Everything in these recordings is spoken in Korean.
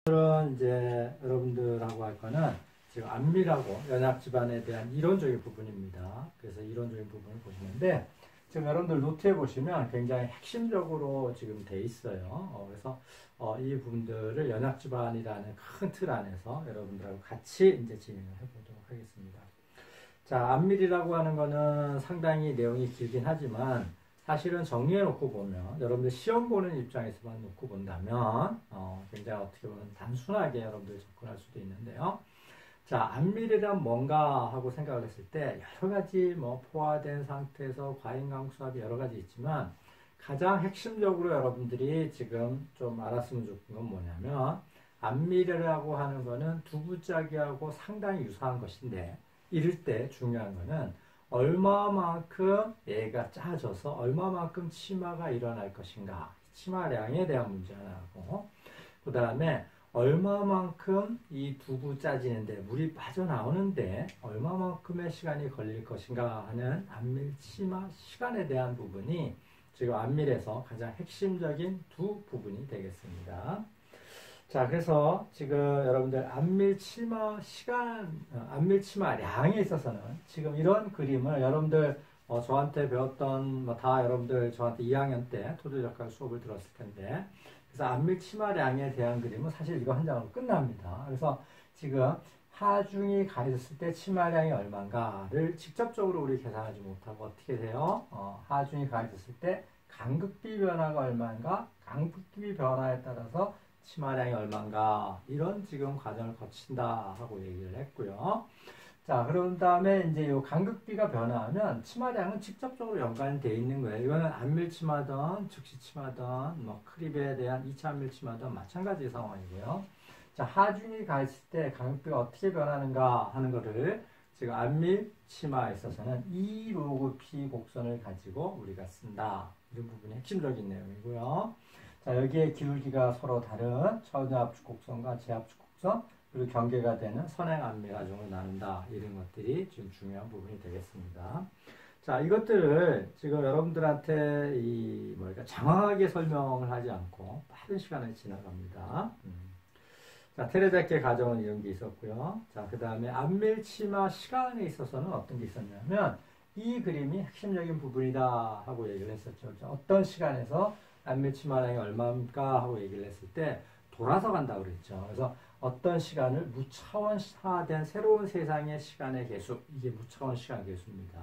오늘은 이제 여러분들하고 할 거는 지금 안밀하고 연약 집안에 대한 이론적인 부분입니다. 그래서 이론적인 부분을 보시는데 지금 여러분들 노트에 보시면 굉장히 핵심적으로 지금 돼 있어요. 그래서 이 부분들을 연약 집안이라는 큰 틀 안에서 여러분들하고 같이 이제 진행을 해보도록 하겠습니다. 자, 안밀이라고 하는 거는 상당히 내용이 길긴 하지만 사실은 정리해 놓고 보면 여러분들 시험 보는 입장에서만 놓고 본다면 굉장히 어떻게 보면 단순하게 여러분들 접근할 수도 있는데요. 자, 안밀이란 뭔가 하고 생각을 했을 때 여러 가지 포화된 상태에서 과잉강수합이 여러 가지 있지만 가장 핵심적으로 여러분들이 지금 좀 알았으면 좋은 건 뭐냐면 안밀이라고 하는 거는 두부짜기하고 상당히 유사한 것인데 이럴 때 중요한 거는 얼마만큼 얘가 짜져서 얼마만큼 치마가 일어날 것인가, 치마량에 대한 문제 하나고, 그 다음에 얼마만큼 이 두부 짜지는데 물이 빠져나오는데 얼마만큼의 시간이 걸릴 것인가 하는 안밀 치마 시간에 대한 부분이 지금 안밀에서 가장 핵심적인 두 부분이 되겠습니다. 자, 그래서 지금 여러분들 안밀 치마 시간, 안밀 치마량에 있어서는 지금 이런 그림을 여러분들 저한테 배웠던 다 여러분들 저한테 2학년 때 토대작가 수업을 들었을 텐데, 그래서 안밀 치마량에 대한 그림은 사실 이거 한 장으로 끝납니다. 그래서 지금 하중이 가 있었을 때 치마량이 얼마인가를 직접적으로 우리 계산하지 못하고 어떻게 돼요? 하중이 가 있었을 때 간극비 변화가 얼마인가? 간극비 변화에 따라서 치마량이 얼마인가 이런 지금 과정을 거친다 하고 얘기를 했고요. 자, 그런 다음에 이제 이 간극비가 변화하면 치마량은 직접적으로 연관이 되어 있는 거예요. 이거는 안밀 치마든 즉시 치마든 크립에 대한 2차 안밀 치마든 마찬가지 상황이고요. 자, 하중이 가 있을 때 간극비가 어떻게 변하는가 하는 거를 지금 안밀 치마에 있어서는 E 로그 P 곡선을 가지고 우리가 쓴다. 이런 부분이 핵심적인 내용이고요. 자, 여기에 기울기가 서로 다른 천여압축 곡선과 제압축 곡선, 그리고 경계가 되는 선행 안밀 하중을 나눈다. 이런 것들이 지금 중요한 부분이 되겠습니다. 자, 이것들을 지금 여러분들한테 장황하게 설명을 하지 않고 빠른 시간을 지나갑니다. 자, 테레자케 가정은 이런 게 있었고요. 자, 그 다음에 안밀 치마 시간에 있어서는 어떤 게 있었냐면 이 그림이 핵심적인 부분이다 하고 얘기를 했었죠. 어떤 시간에서 안밀 치마량이 얼마인가 하고 얘기를 했을 때 돌아서 간다고 그랬죠. 그래서 어떤 시간을 무차원화된 새로운 세상의 시간의 개수, 이게 무차원 시간 개수입니다.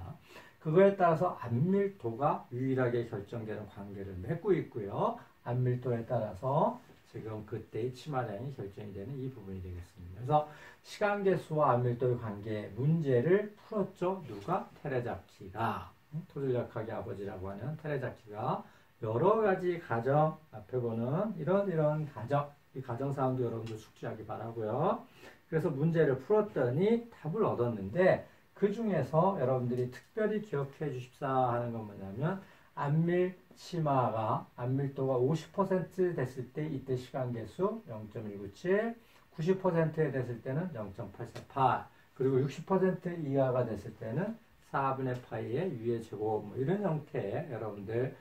그거에 따라서 안밀도가 유일하게 결정되는 관계를 맺고 있고요. 안밀도에 따라서 지금 그때의 치마량이 결정이 되는 이 부분이 되겠습니다. 그래서 시간 개수와 안밀도의 관계 문제를 풀었죠. 누가? 테레자키가. 토들자카의 아버지라고 하는 테레자키가 여러 가지 가정, 앞에 보는 이런 가정, 이 가정사항도 여러분들 숙지하기 바라고요. 그래서 문제를 풀었더니 답을 얻었는데 그 중에서 여러분들이 특별히 기억해 주십사 하는 건 뭐냐면 안밀 치마가 안밀도가 50% 됐을 때 이때 시간계수 0.197, 90%에 됐을 때는 0.848, 그리고 60% 이하가 됐을 때는 4분의 파이의 유의 제곱 이런 형태의 여러분들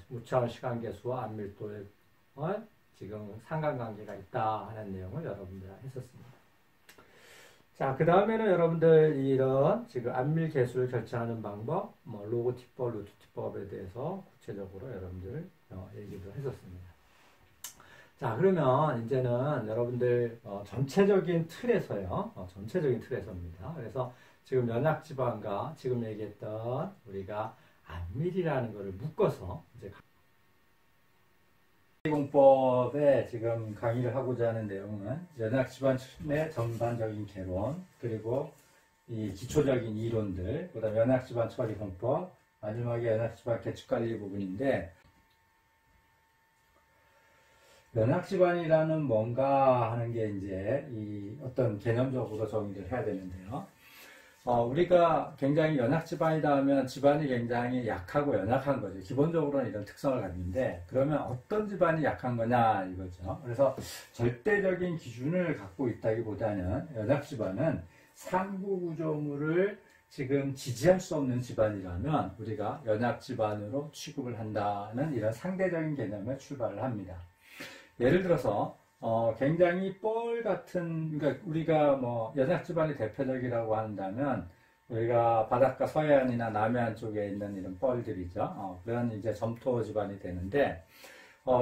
무차원 시간계수와 안밀도의 지금 상관관계가 있다 하는 내용을 여러분들 했었습니다. 자, 그 다음에는 여러분들 이런 지금 안밀 계수를 결정하는 방법, 로그티법, 루트티법에 대해서 구체적으로 여러분들 얘기도 했었습니다. 자, 그러면 이제는 여러분들 전체적인 틀에서요, 전체적인 틀에서입니다. 그래서 지금 연약지방과 지금 얘기했던 우리가 안밀이라는 것을 묶어서 이제 공법에 지금 강의를 하고자 하는 내용은 연약집안의 전반적인 개론, 그리고 이 기초적인 이론들, 그 다음에 연약집안 처리 공법, 마지막에 연약집안 계측관리 부분인데, 연약집안이라는 뭔가 하는 게 이제 이 어떤 개념적으로 정의를 해야 되는데요. 우리가 굉장히 연약집안이다 하면 집안이 굉장히 약하고 연약한 거죠. 기본적으로는 이런 특성을 갖는데, 그러면 어떤 집안이 약한 거냐 이거죠. 그래서 절대적인 기준을 갖고 있다기보다는 연약집안은 상부 구조물을 지금 지지할 수 없는 집안이라면 우리가 연약집안으로 취급을 한다는 이런 상대적인 개념에 출발을 합니다. 예를 들어서 굉장히 뻘 같은, 그러니까 우리가 뭐 연약지반이 대표적이라고 한다면 우리가 바닷가 서해안이나 남해안 쪽에 있는 이런 뻘들이죠. 그런 이제 점토 지반이 되는데,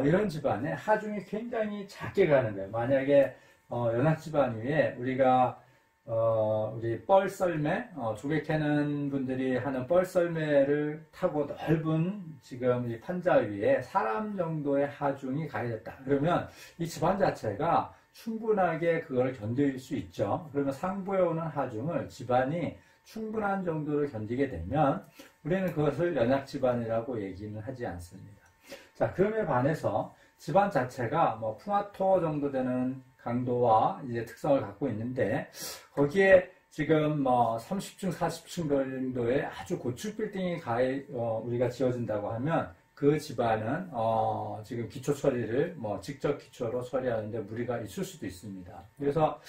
이런 지반에 하중이 굉장히 작게 가는 거예요. 만약에 연합지반 위에 우리가 우리 뻘썰매, 조개 캐는 분들이 하는 뻘썰매를 타고 넓은 지금 이 판자 위에 사람 정도의 하중이 가해졌다. 그러면 이 지반 자체가 충분하게 그걸 견딜 수 있죠. 그러면 상부에 오는 하중을 지반이 충분한 정도를 견디게 되면 우리는 그것을 연약지반이라고 얘기는 하지 않습니다. 자, 그럼에 반해서 지반 자체가 뭐 풍화토 정도 되는 강도와 이제 특성을 갖고 있는데 거기에 지금 뭐 30층, 40층 정도의 아주 고층 빌딩이 우리가 지어진다고 하면 그 집안은 지금 기초 처리를 뭐 직접 기초로 처리하는데 무리가 있을 수도 있습니다. 그래서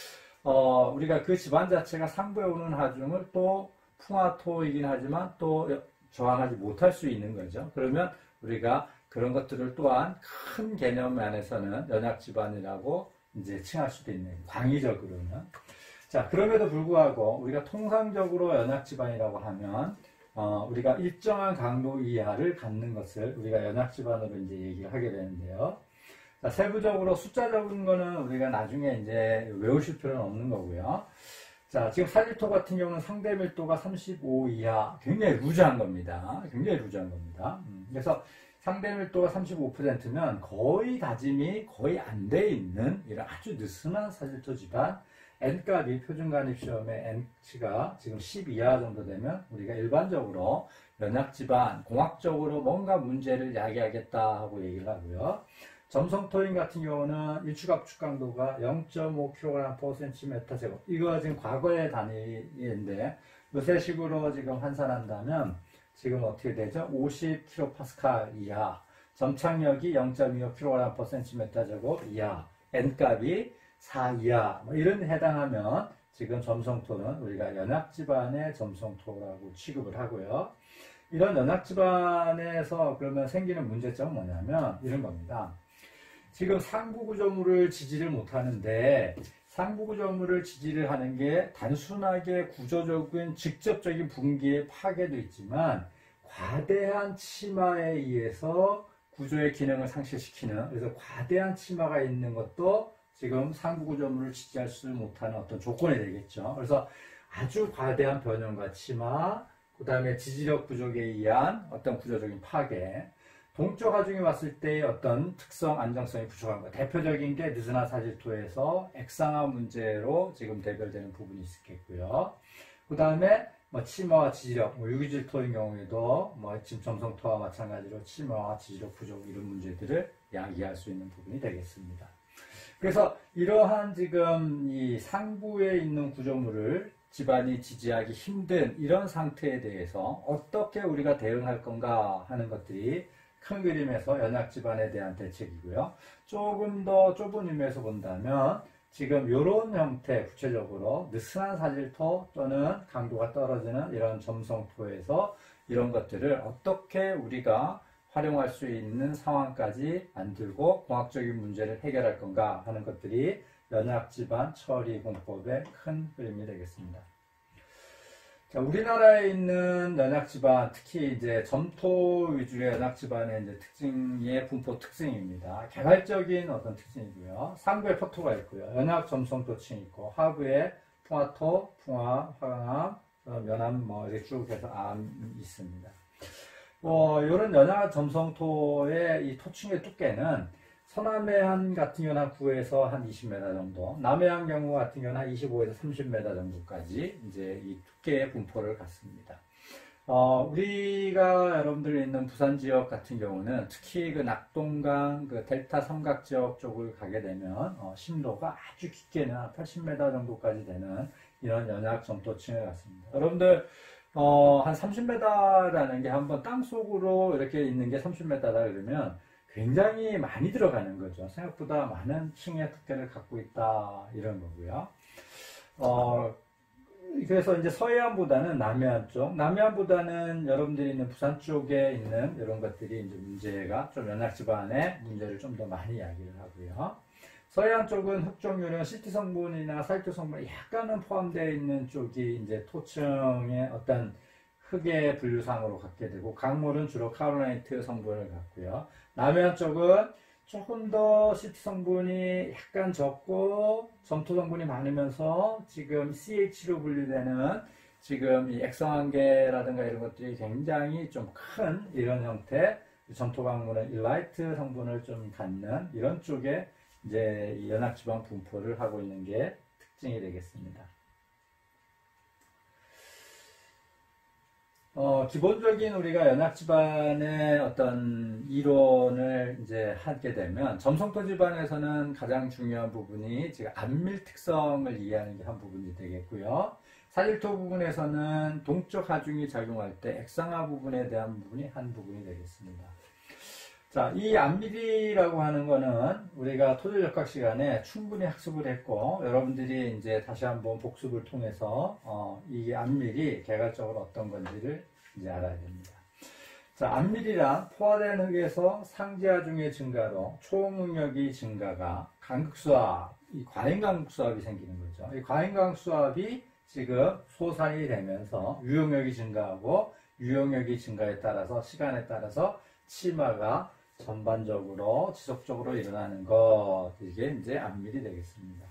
우리가 그 집안 자체가 상부에 오는 하중을 또 풍화토이긴 하지만 또 저항하지 못할 수 있는 거죠. 그러면 우리가 그런 것들을 또한 큰 개념 안에서는 연약 집안이라고 이제 칭할 수도 있는 광의적으로는. 자, 그럼에도 불구하고 우리가 통상적으로 연약 집안이라고 하면 우리가 일정한 강도 이하를 갖는 것을 우리가 연약 집안으로 이제 얘기를 하게 되는데요. 자, 세부적으로 숫자 적은 거는 우리가 나중에 이제 외우실 필요는 없는 거고요. 자, 지금 사질토 같은 경우는 상대 밀도가 35 이하, 굉장히 루즈한 겁니다. 굉장히 루즈한 겁니다. 그래서 상대 밀도가 35%면 거의 다짐이 거의 안 돼 있는 이런 아주 느슨한 사질토 집안, N값이 표준간입시험의 N치가 지금 10 이하 정도 되면 우리가 일반적으로 연약지반, 공학적으로 뭔가 문제를 야기하겠다 하고 얘기를 하고요. 점성토인 같은 경우는 일축압축 강도가 0.5kg/cm 제곱. 이거 지금 과거의 단위인데 요새식으로 지금 환산한다면 지금 어떻게 되죠? 50kPa 이하, 점착력이 0.25kg/cm 제곱 이하, N값이 4 이하, 뭐 이런 해당하면 지금 점성토는 우리가 연약지반의 점성토라고 취급을 하고요. 이런 연약지반에서 그러면 생기는 문제점은 뭐냐면 이런 겁니다. 지금 상부구조물을 지지를 못하는데 상부구조물을 지지를 하는 게 단순하게 구조적인 직접적인 붕괴의 파괴도 있지만 과대한 치마에 의해서 구조의 기능을 상실시키는, 그래서 과대한 치마가 있는 것도 지금 상부구조물을 지지할 수 못하는 어떤 조건이 되겠죠. 그래서 아주 과대한 변형과 치마, 그 다음에 지지력 부족에 의한 어떤 구조적인 파괴, 동적 하중이 왔을 때의 어떤 특성, 안정성이 부족한 것. 대표적인 게 느슨한 사질토에서 액상화 문제로 지금 대별되는 부분이 있겠고요. 그 다음에 뭐 치마와 지지력, 유기질토인 경우에도 뭐 지금 점성토와 마찬가지로 치마와 지지력 부족 이런 문제들을 야기할 수 있는 부분이 되겠습니다. 그래서 이러한 지금 이 상부에 있는 구조물을 집안이 지지하기 힘든 이런 상태에 대해서 어떻게 우리가 대응할 건가 하는 것들이 큰 그림에서 연약 집안에 대한 대책이고요. 조금 더 좁은 의미에서 본다면 지금 이런 형태, 구체적으로 느슨한 사질토 또는 강도가 떨어지는 이런 점성토에서 이런 것들을 어떻게 우리가 활용할 수 있는 상황까지 만들고 공학적인 문제를 해결할 건가 하는 것들이 연약지반 처리 공법의 큰 그림이 되겠습니다. 자, 우리나라에 있는 연약지반, 특히 이제 점토 위주의 연약지반의 이제 특징의 분포 특징입니다. 개괄적인 어떤 특징이고요. 상부에 포토가 있고요. 연약 점성토층이 있고, 하부에 풍화토, 풍화, 화강암, 면암, 뭐 이렇게 쭉 해서 암이 있습니다. 이런 연약 점성토의 이 토층의 두께는 서남해안 같은 경우는 한 9에서 한 20m 정도, 남해안 경우 같은 경우는 한 25에서 30m 정도까지 이제 이 두께의 분포를 갖습니다. 우리가 여러분들이 있는 부산 지역 같은 경우는 특히 그 낙동강, 그 델타 삼각 지역 쪽을 가게 되면 심도가 아주 깊게는 한 80m 정도까지 되는 이런 연약 점토층을 갖습니다. 여러분들 한 30m라는 게 한번 땅 속으로 이렇게 있는 게 30m다 그러면 굉장히 많이 들어가는 거죠. 생각보다 많은 층의 두께를 갖고 있다 이런 거고요. 그래서 이제 서해안보다는 남해안 쪽, 남해안보다는 여러분들이 있는 부산 쪽에 있는 이런 것들이 이제 문제가 좀 연약 집안의 문제를 좀 더 많이 이야기를 하고요. 서해안 쪽은 흙 종류는 시트 성분이나 살토 성분이 약간은 포함되어 있는 쪽이 이제 토층의 어떤 흙의 분류상으로 갖게 되고, 강물은 주로 카올라이트 성분을 갖고요. 남해안 쪽은 조금 더 시트 성분이 약간 적고 점토 성분이 많으면서 지금 CH로 분류되는 지금 이 액성환계라든가 이런 것들이 굉장히 좀 큰 이런 형태, 점토 강물은 일라이트 성분을 좀 갖는 이런 쪽에 이제 연합지방 분포를 하고 있는 게 특징이 되겠습니다. 기본적인 우리가 연합지반의 어떤 이론을 이제 하게 되면, 점성토 지반에서는 가장 중요한 부분이 지금 안밀 특성을 이해하는 게 한 부분이 되겠고요. 사질토 부분에서는 동적 하중이 작용할 때 액상화 부분에 대한 부분이 한 부분이 되겠습니다. 자, 이 안밀이라고 하는 거는 우리가 토질역학 시간에 충분히 학습을 했고, 여러분들이 이제 다시 한번 복습을 통해서 이 안밀이 개괄적으로 어떤 건지를 이제 알아야 됩니다. 자, 안밀이란 포화된 흙에서 상지하중의 증가로 초응력이 증가가 간극수압, 이 과잉간극수압이 생기는 거죠. 이 과잉간극수압이 지금 소산이 되면서 유용력이 증가하고, 유용력이 증가에 따라서 시간에 따라서 치마가 전반적으로 지속적으로 일어나는 것, 이게 이제 안밀이 되겠습니다.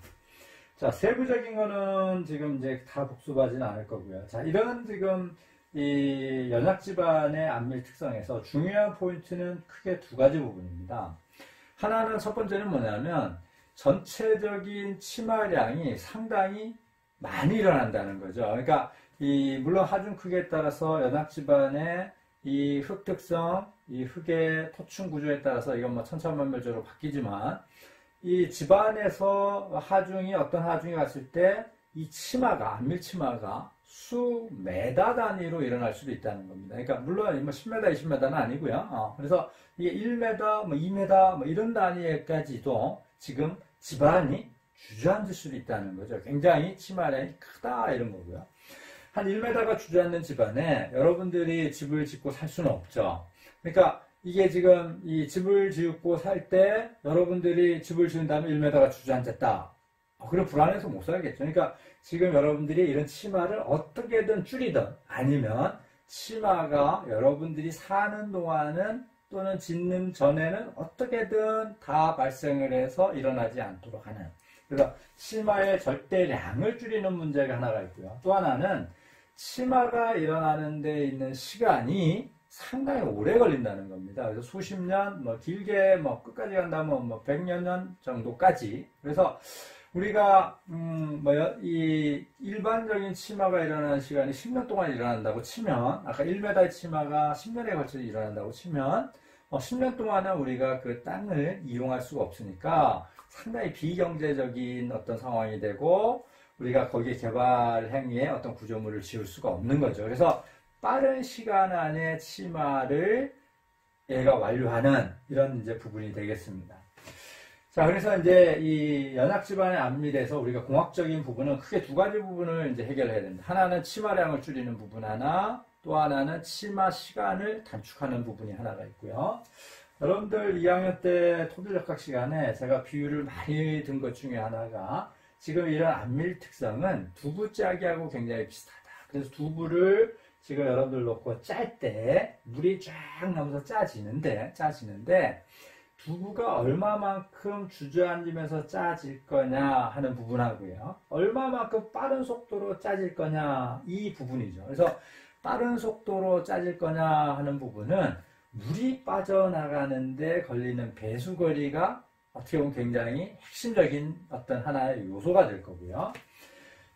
자, 세부적인 거는 지금 이제 다 복습하지는 않을 거고요. 자, 이런 지금 이 연약지반의 안밀 특성에서 중요한 포인트는 크게 두 가지 부분입니다. 하나는 첫 번째는 뭐냐면 전체적인 치마량이 상당히 많이 일어난다는 거죠. 그러니까 물론 하중 크기에 따라서 연약지반의 이 흙 특성, 이 흙의 토층 구조에 따라서 이건 뭐 천차만별적으로 바뀌지만, 이 집안에서 어떤 하중이 갔을 때 이 치마가, 안밀 치마가 수메다 단위로 일어날 수도 있다는 겁니다. 그러니까 물론 뭐 10m, 20m는 아니고요. 그래서 이게 1m, 뭐 2m, 뭐 이런 단위까지도 지금 집안이 주저앉을 수도 있다는 거죠. 굉장히 치마량이 크다 이런 거고요. 한 1m가 주저앉는 집안에 여러분들이 집을 짓고 살 수는 없죠. 그러니까 이게 지금 이 집을 짓고 살 때 여러분들이 집을 지은 다음에 1m가 주저앉았다. 그럼 불안해서 못 살겠죠. 그러니까 지금 여러분들이 이런 치마를 어떻게든 줄이든, 아니면 치마가 여러분들이 사는 동안은 또는 짓는 전에는 어떻게든 다 발생을 해서 일어나지 않도록 하는, 그래서 치마의 절대량을 줄이는 문제가 하나가 있고요. 또 하나는 치마가 일어나는 데 있는 시간이 상당히 오래 걸린다는 겁니다. 그래서 수십 년, 뭐 길게 뭐 끝까지 간다면 뭐 100여 년 정도까지. 그래서 우리가 이 일반적인 치마가 일어나는 시간이 10년 동안 일어난다고 치면, 아까 1m의 치마가 10년에 걸쳐서 일어난다고 치면 10년 동안은 우리가 그 땅을 이용할 수가 없으니까 상당히 비경제적인 어떤 상황이 되고, 우리가 거기에 개발 행위에 어떤 구조물을 지을 수가 없는 거죠. 그래서 빠른 시간 안에 치마를 얘가 완료하는 이런 이제 부분이 되겠습니다. 자, 그래서 이제 이 연약지반의 안밀에서 우리가 공학적인 부분은 크게 두 가지 부분을 이제 해결해야 됩니다. 하나는 치마량을 줄이는 부분 하나, 또 하나는 치마 시간을 단축하는 부분이 하나가 있고요. 여러분들 2학년 때 토질역학 시간에 제가 비유를 많이 든 것 중에 하나가, 지금 이런 안밀 특성은 두부 짜기하고 굉장히 비슷하다. 그래서 두부를 지금 여러분들 놓고 짤 때 물이 쫙 나면서 짜지는데 두부가 얼마만큼 주저앉으면서 짜질 거냐 하는 부분하고요, 얼마만큼 빠른 속도로 짜질 거냐, 이 부분이죠. 그래서 빠른 속도로 짜질 거냐 하는 부분은 물이 빠져나가는데 걸리는 배수거리가 어떻게 보면 굉장히 핵심적인 어떤 하나의 요소가 될 거고요.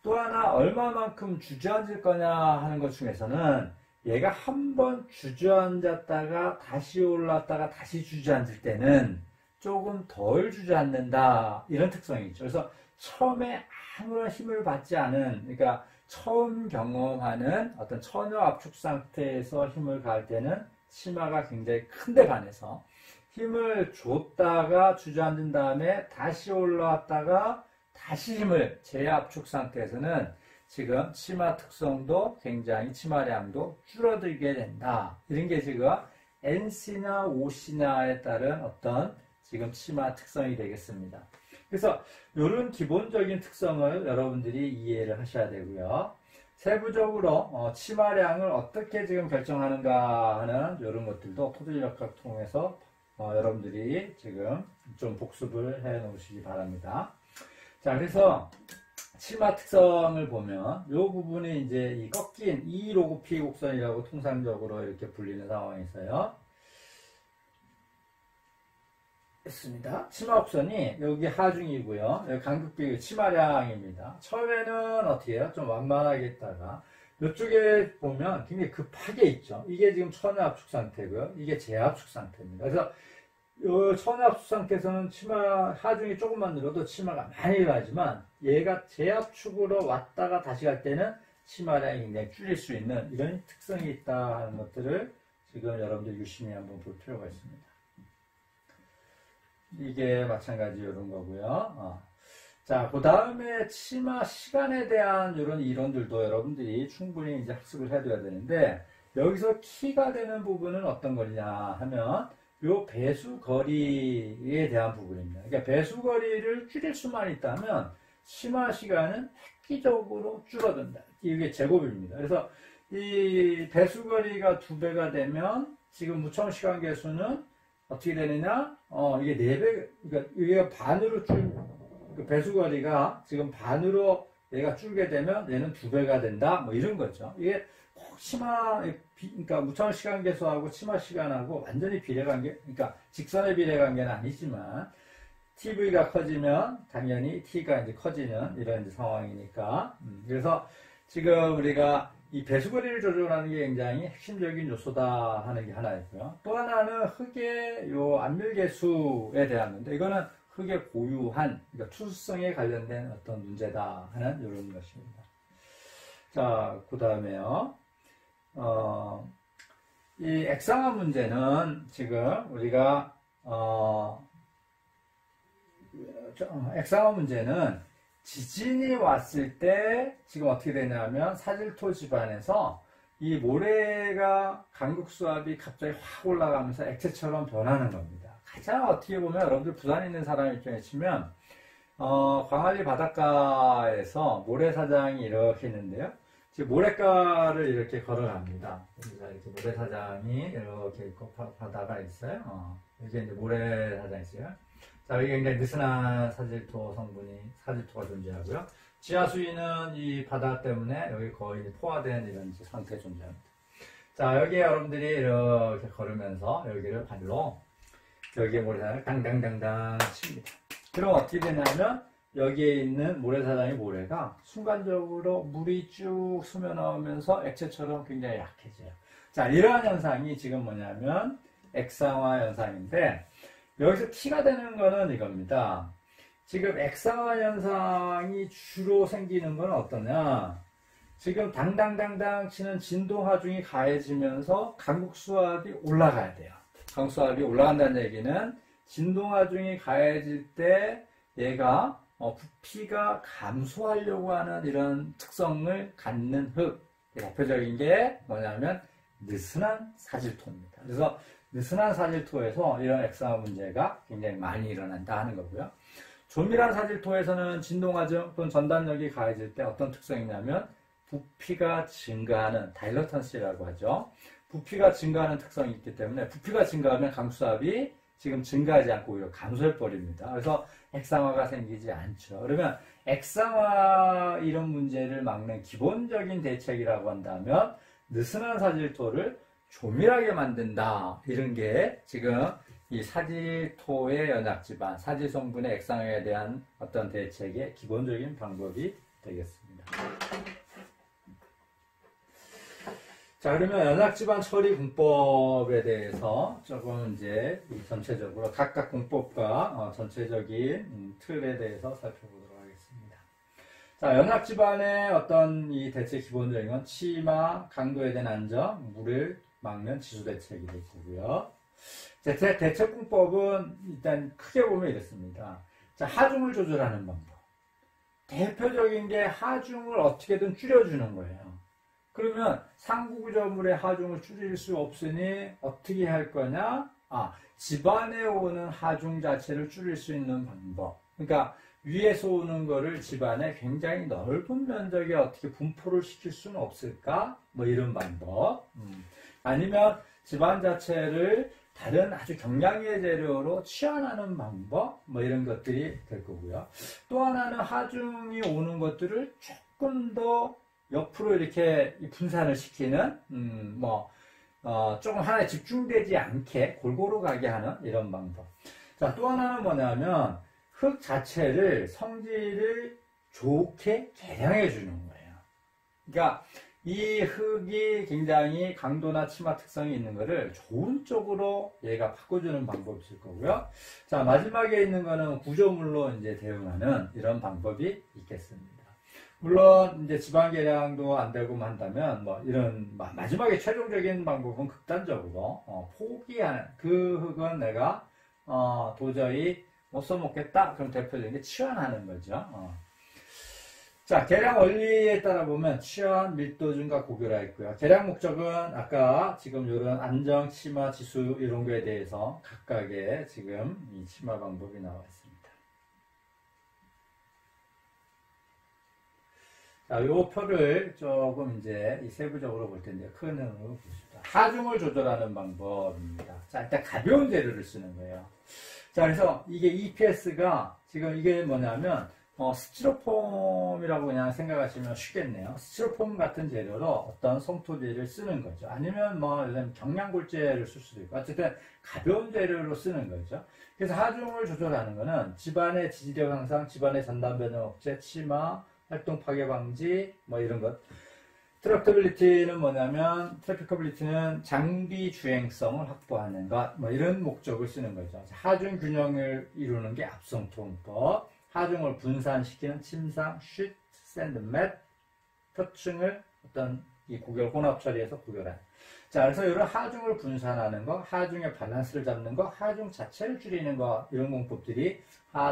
또 하나, 얼마만큼 주저앉을 거냐 하는 것 중에서는 얘가 한번 주저앉았다가 다시 올랐다가 다시 주저앉을 때는 조금 덜 주저앉는다, 이런 특성이 있죠. 그래서 처음에 아무런 힘을 받지 않은, 그러니까 처음 경험하는 어떤 처녀 압축 상태에서 힘을 가할 때는 치마가 굉장히 큰데 반해서 힘을 줬다가 주저앉은 다음에 다시 올라왔다가 다시 힘을 재압축 상태에서는 지금 치마 특성도 굉장히 치마량도 줄어들게 된다. 이런 게 지금 NC나 OC냐에 따른 어떤 지금 치마 특성이 되겠습니다. 그래서 이런 기본적인 특성을 여러분들이 이해를 하셔야 되고요. 세부적으로 치마량을 어떻게 지금 결정하는가 하는 이런 것들도 토질역학 통해서 여러분들이 지금 좀 복습을 해 놓으시기 바랍니다. 자, 그래서 치마 특성을 보면 이 부분이 이제 이 꺾인 E 로그 P 곡선이라고 통상적으로 이렇게 불리는 상황이 있어요. 있습니다. 치마 곡선이 여기 하중이고요. 여기 간극비 치마량입니다. 처음에는 어떻게 해요? 좀 완만하게 있다가 이쪽에 보면 굉장히 급하게 있죠. 이게 지금 천여압축 상태고요. 이게 제압축 상태입니다. 그래서 이 천여압축 상태에서는 치마 하중이 조금만 늘어도 치마가 많이 일어나지만 얘가 제압축으로 왔다가 다시 갈 때는 치마량이 굉장히 줄일 수 있는 이런 특성이 있다 하는 것들을 지금 여러분들 유심히 한번 볼 필요가 있습니다. 이게 마찬가지 이런 거고요. 자, 그 다음에 치마 시간에 대한 이런 이론들도 여러분들이 충분히 이제 학습을 해둬야 되는데, 여기서 키가 되는 부분은 어떤 거냐 하면 요 배수 거리에 대한 부분입니다. 그러니까 배수 거리를 줄일 수만 있다면 치마 시간은 획기적으로 줄어든다. 이게 제곱입니다. 그래서 이 배수 거리가 2배가 되면 지금 무청 시간 계수는 어떻게 되느냐? 이게 4배, 그러니까 이게 반으로 그 배수거리가 지금 반으로 얘가 줄게 되면 얘는 2배가 된다. 뭐 이런 거죠. 이게 꼭 그러니까 무청 시간 계수하고 치마 시간하고 완전히 비례관계, 그러니까 직선의 비례관계는 아니지만 TV가 커지면 당연히 T가 이제 커지는 이런 이제 상황이니까. 그래서 지금 우리가 이 배수거리를 조절하는 게 굉장히 핵심적인 요소다 하는 게 하나 있고요. 또 하나는 흙의 요 안밀계수에 대한 건데, 이거는 흙의 고유한, 그러니까 투수성에 관련된 어떤 문제다 하는 이런 것입니다. 자, 그 다음에요. 이 액상화 문제는 지금 우리가, 액상화 문제는 지진이 왔을 때 지금 어떻게 되냐면 사질토 집안에서 이 모래가 강극수압이 갑자기 확 올라가면서 액체처럼 변하는 겁니다. 가장 어떻게 보면 여러분들 부산에 있는 사람 입장에 치면 광안리 바닷가에서 모래사장이 이렇게 있는데요. 지금 모래가를 이렇게 걸어갑니다. 이렇게 모래사장이 이렇게 있고 바다가 있어요. 이게 이제 모래사장이 있어요. 자, 여기 굉장히 느슨한 사질토 성분이, 사질토가 존재하고요. 지하수위는 이 바다 때문에 여기 거의 포화된 이런 상태에 존재합니다. 자, 여기에 여러분들이 이렇게 걸으면서 여기를 발로, 여기에 모래사장을 당당당당 칩니다. 그럼 어떻게 되냐면, 여기에 있는 모래사장의 모래가 순간적으로 물이 쭉 스며나오면서 액체처럼 굉장히 약해져요. 자, 이러한 현상이 지금 뭐냐면, 액상화 현상인데, 여기서 T가 되는 거는 이겁니다. 지금 액상화 현상이 주로 생기는 건 어떠냐? 지금 당당당당 치는 진동하중이 가해지면서 강국수압이 올라가야 돼요. 강수압이 올라간다는 얘기는 진동하중이 가해질 때 얘가 부피가 감소하려고 하는 이런 특성을 갖는 흙. 대표적인 게 뭐냐면 느슨한 사질토입니다. 그래서 느슨한 사질토에서 이런 액상화 문제가 굉장히 많이 일어난다 하는 거고요. 조밀한 사질토에서는 진동하중 또는 전단력이 가해질 때 어떤 특성이 있냐면 부피가 증가하는 다일러턴시라고 하죠. 부피가 증가하는 특성이 있기 때문에 부피가 증가하면 강수압이 지금 증가하지 않고 오히려 감소해버립니다. 그래서 액상화가 생기지 않죠. 그러면 액상화 이런 문제를 막는 기본적인 대책이라고 한다면 느슨한 사질토를 조밀하게 만든다. 이런 게 지금 이 사질토의 연약지반, 사질성분의 액상화에 대한 어떤 대책의 기본적인 방법이 되겠습니다. 자, 그러면 연약지반 처리 공법에 대해서 조금 이제 전체적으로 각각 공법과 전체적인 틀에 대해서 살펴보도록 하겠습니다. 자, 연약지반의 어떤 이 대책 기본적인 건 치마, 강도에 대한 안정, 물을 막는 지수대책이 될 거고요. 대책공법은 일단 크게 보면 이렇습니다. 자, 하중을 조절하는 방법. 대표적인 게 하중을 어떻게든 줄여주는 거예요. 그러면 상구구조물의 하중을 줄일 수 없으니 어떻게 할 거냐? 집안에 오는 하중 자체를 줄일 수 있는 방법. 그러니까 위에서 오는 거를 집안에 굉장히 넓은 면적에 어떻게 분포를 시킬 수는 없을까? 뭐 이런 방법. 아니면 집안 자체를 다른 아주 경량의 재료로 치환하는 방법, 뭐 이런 것들이 될 거고요. 또 하나는 하중이 오는 것들을 조금 더 옆으로 이렇게 분산을 시키는, 조금 하나에 집중되지 않게 골고루 가게 하는 이런 방법. 자, 또 하나는 뭐냐면, 흙 자체를 성질을 좋게 개량해 주는 거예요. 그러니까 이 흙이 굉장히 강도나 치마 특성이 있는 거를 좋은 쪽으로 얘가 바꿔주는 방법이 있을 거고요. 자, 마지막에 있는 거는 구조물로 이제 대응하는 이런 방법이 있겠습니다. 물론 이제 지방 개량도 안 되고 한다면 뭐 이런 마지막에 최종적인 방법은 극단적으로 포기하는, 그 흙은 내가 도저히 못 써먹겠다. 그럼 대표적인 게 치환하는 거죠. 자, 개량 원리에 따라 보면 치환, 밀도 증가, 고결화 있고요. 개량 목적은 아까 지금 이런 안정, 치마, 지수 이런 거에 대해서 각각의 지금 이 치마 방법이 나와 있습니다. 자, 요 표를 조금 이제 세부적으로 볼 텐데요. 큰 흐름으로 보십시다. 하중을 조절하는 방법입니다. 자, 일단 가벼운 재료를 쓰는 거예요. 자, 그래서 이게 EPS가 지금 이게 뭐냐면, 스티로폼이라고 그냥 생각하시면 쉽겠네요. 스티로폼 같은 재료로 어떤 솜토재를 쓰는 거죠. 아니면 요즘 경량골재를 쓸 수도 있고, 어쨌든 가벼운 재료로 쓰는 거죠. 그래서 하중을 조절하는 거는 집안의 지지력 향상, 집안의 전단 변형 억제, 치마, 활동 파괴 방지, 이런 것. 트래픽커빌리티는 뭐냐면, 트래픽커빌리티는 장비 주행성을 확보하는 것, 이런 목적을 쓰는 거죠. 하중 균형을 이루는 게 압성통법, 하중을 분산시키는 침상, 쉿, 샌드, 맷, 표층을 어떤 이 고결 혼합 처리해서 고결하는. 자, 그래서 이런 하중을 분산하는 거, 하중의 밸런스를 잡는 거, 하중 자체를 줄이는 거, 이런 공법들이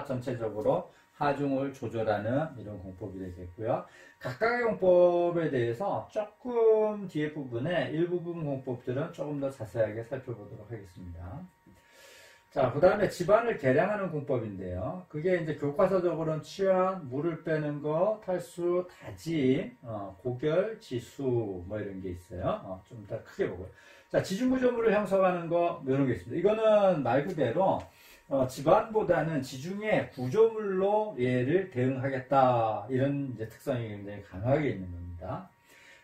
전체적으로 하중을 조절하는 이런 공법이 되겠고요. 각각의 공법에 대해서 조금 뒤에 부분에 일부분 공법들은 조금 더 자세하게 살펴보도록 하겠습니다. 자, 그 다음에 집안을 개량하는 공법인데요. 그게 이제 교과서적으로는 치환, 물을 빼는 거, 탈수, 다짐, 고결, 지수, 이런 게 있어요. 좀 더 크게 보고요. 자, 지중구조물을 형성하는 거, 이런 게 있습니다. 이거는 말 그대로 집안보다는 지중해 구조물로 얘를 대응하겠다. 이런 이제 특성이 굉장히 강하게 있는 겁니다.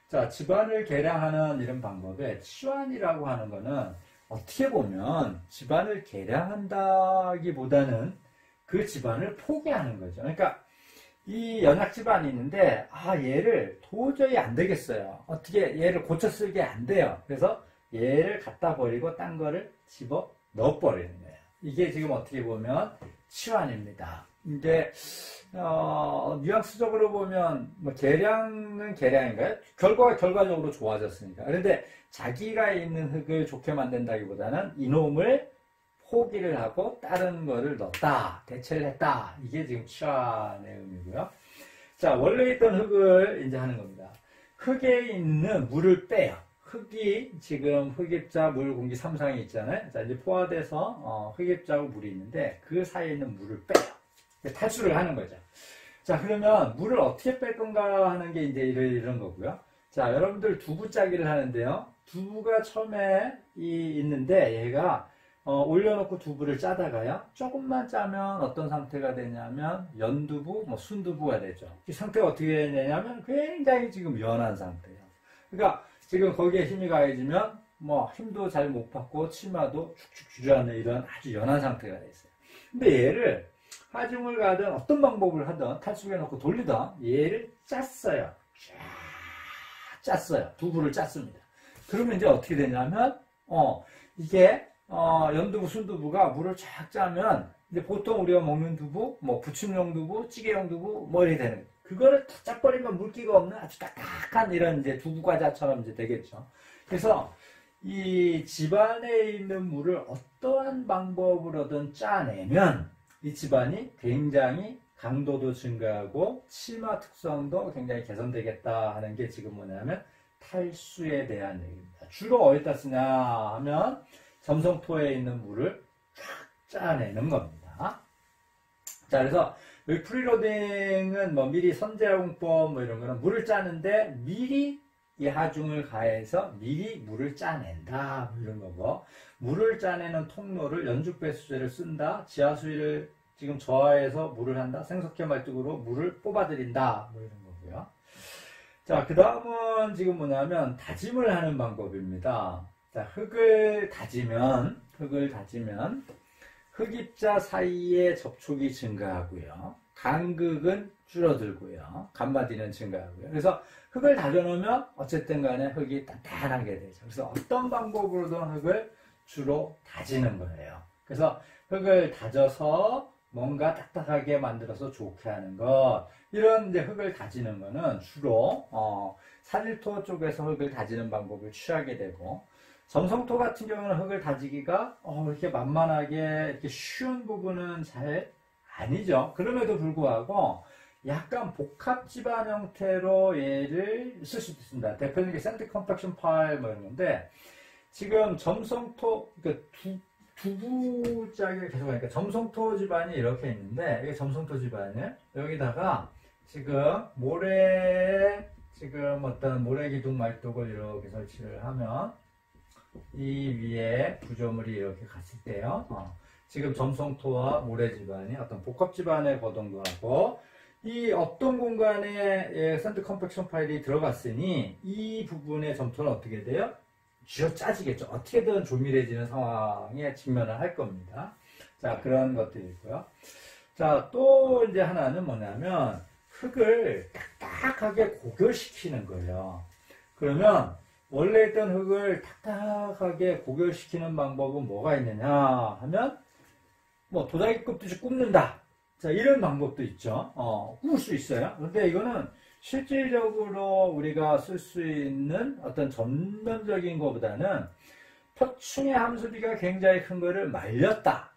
자, 집안을 개량하는 이런 방법에 치환이라고 하는 거는 어떻게 보면 집안을 개량한다기보다는 그 집안을 포기하는 거죠. 그러니까 이 연약 집안이 있는데 얘를 도저히 안 되겠어요. 어떻게 얘를 고쳐 쓰기 안 돼요. 그래서 얘를 갖다 버리고 딴 거를 집어 넣어 버리는 거예요. 이게 지금 어떻게 보면 치환입니다. 이제 뉘앙스적으로 보면 개량은 개량인가요? 결과가 결과적으로 좋아졌으니까. 그런데 자기가 있는 흙을 좋게 만든다기보다는 이놈을 포기를 하고 다른 거를 넣었다, 대체를 했다. 이게 지금 치환의 의미고요. 자, 원래 있던 흙을 이제 하는 겁니다. 흙에 있는 물을 빼요. 흙이 지금 흙입자, 물, 공기 3상이 있잖아요. 자, 이제 포화돼서 흙입자하고 물이 있는데 그 사이에 있는 물을 빼요. 탈수를 하는 거죠. 자, 그러면 물을 어떻게 뺄 건가 하는 게 이제 이런 거고요. 자, 여러분들 두부 짜기를 하는데요. 두부가 처음에 있는데 얘가 올려놓고 두부를 짜다가요. 조금만 짜면 어떤 상태가 되냐면 연두부, 순두부가 되죠. 이 상태가 어떻게 되냐면 굉장히 지금 연한 상태예요. 그러니까 지금 거기에 힘이 가해지면 힘도 잘 못 받고 치마도 축축 주저앉는 이런 아주 연한 상태가 됐어요. 근데 얘를 하중을 가든 어떤 방법을 하든 탈수해 놓고 돌리든 얘를 짰어요. 짰어요. 두부를 짰습니다. 그러면 이제 어떻게 되냐면 이게 연두부, 순두부가 물을 쫙 짜면 이제 보통 우리가 먹는 두부, 부침용 두부, 찌개용 두부 이렇게 되는 거예요. 그거를 다 짜버리면 물기가 없는 아주 딱딱한 이런 이제 두부 과자처럼 이제 되겠죠. 그래서 이 집안에 있는 물을 어떠한 방법으로든 짜내면 이 집안이 굉장히 강도도 증가하고 치마 특성도 굉장히 개선되겠다 하는 게 지금 뭐냐면 탈수에 대한 얘기입니다. 주로 어디다 쓰냐 하면 점성토에 있는 물을 쫙 짜내는 겁니다. 자, 그래서 여기 프리로딩은 뭐 미리 선제화공법 뭐 이런 거는 물을 짜는데 미리 이 하중을 가해서 미리 물을 짜낸다 뭐 이런 거고, 물을 짜내는 통로를 연죽배수제를 쓴다, 지하수위를 지금 저하해서 물을 한다, 생석회 말뚝으로 물을 뽑아들인다 뭐 이런 거고요. 자, 그 다음은 지금 뭐냐면 다짐을 하는 방법입니다. 자, 흙을 다지면 흙입자 사이의 접촉이 증가하고요, 간극은 줄어들고요, 간마디는 증가하고요. 그래서 흙을 다져놓으면 어쨌든 간에 흙이 단단하게 되죠. 그래서 어떤 방법으로든 흙을 주로 다지는 거예요. 그래서 흙을 다져서 뭔가 딱딱하게 만들어서 좋게 하는 것, 이런 이제 흙을 다지는 거는 주로 산일토 쪽에서 흙을 다지는 방법을 취하게 되고, 점성토 같은 경우는 흙을 다지기가 이렇게 만만하게 이렇게 쉬운 부분은 잘 아니죠. 그럼에도 불구하고 약간 복합 집안 형태로 얘를 쓸 수도 있습니다. 대표적인 게 샌드 컴팩션 파일 뭐 이런 건데, 지금 점성토, 그러니까 두부짝을 계속 하니까 점성토 집안이 이렇게 있는데, 이게 점성토 집안을 여기다가 지금 지금 어떤 모래기둥 말뚝을 이렇게 설치를 하면 이 위에 구조물이 이렇게 갔을 때요, 지금 점성토와 모래 집안이 어떤 복합 집안에 거동도 하고, 이 어떤 공간에 샌드 컴팩션 파일이 들어갔으니 이 부분의 점토는 어떻게 돼요? 쥐어 짜지겠죠. 어떻게든 조밀해지는 상황에 직면을 할 겁니다. 자, 그런 것들이 있고요. 자, 또 이제 하나는 뭐냐면 흙을 딱딱하게 고결시키는 거예요. 그러면 원래 있던 흙을 딱딱하게 고결시키는 방법은 뭐가 있느냐 하면, 뭐 도자기 껍질을 굽는다, 자, 이런 방법도 있죠. 구울 수 있어요. 근데 이거는 실질적으로 우리가 쓸 수 있는 어떤 전면적인 것보다는 표층의 함수비가 굉장히 큰 거를 말렸다,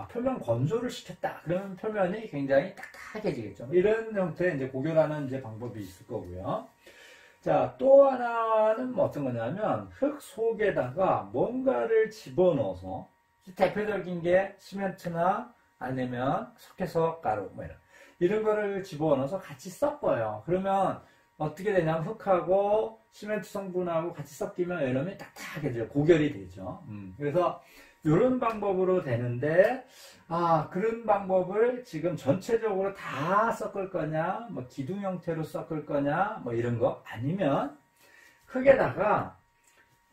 표면 건조를 시켰다, 그러면 표면이 굉장히 딱딱해지겠죠. 이런 형태의 이제 고결하는 이제 방법이 있을 거고요. 자, 또 하나는 뭐 어떤 거냐면 흙 속에다가 뭔가를 집어넣어서, 대표적인 게 시멘트나 아니면 석회석 가루 뭐 이런 거를 집어넣어서 같이 섞어요. 그러면 어떻게 되냐면 흙하고 시멘트 성분하고 같이 섞이면 여름이 딱딱하게 돼요. 고결이 되죠. 그래서 이런 방법으로 되는데, 그런 방법을 지금 전체적으로 다 섞을 거냐, 뭐 기둥 형태로 섞을 거냐, 뭐 이런 거, 아니면 흙에다가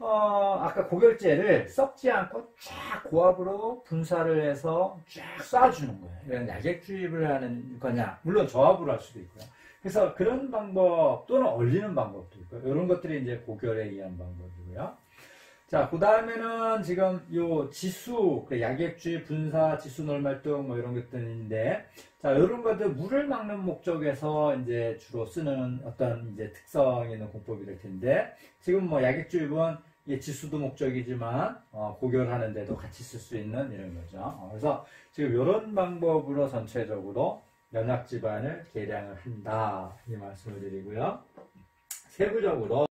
아까 고결제를 썩지 않고 쫙 고압으로 분사를 해서 쫙 쏴주는 거예요. 이런 약액주입을 하는 거냐, 물론 저압으로 할 수도 있고요. 그래서 그런 방법 또는 얼리는 방법도 있고요. 이런 것들이 이제 고결에 의한 방법이고요. 자, 그 다음에는 지금 요 지수, 약액주입, 분사, 지수 놀말뚝 뭐 이런 것들인데, 자, 이런 것들 물을 막는 목적에서 이제 주로 쓰는 어떤 이제 특성 있는 공법이 될 텐데, 지금 뭐 약액주입은 지수도 목적이지만 고결하는 데도 같이 쓸 수 있는 이런 거죠. 그래서 지금 이런 방법으로 전체적으로 연약 집안을 계량을 한다, 이 말씀을 드리고요. 세부적으로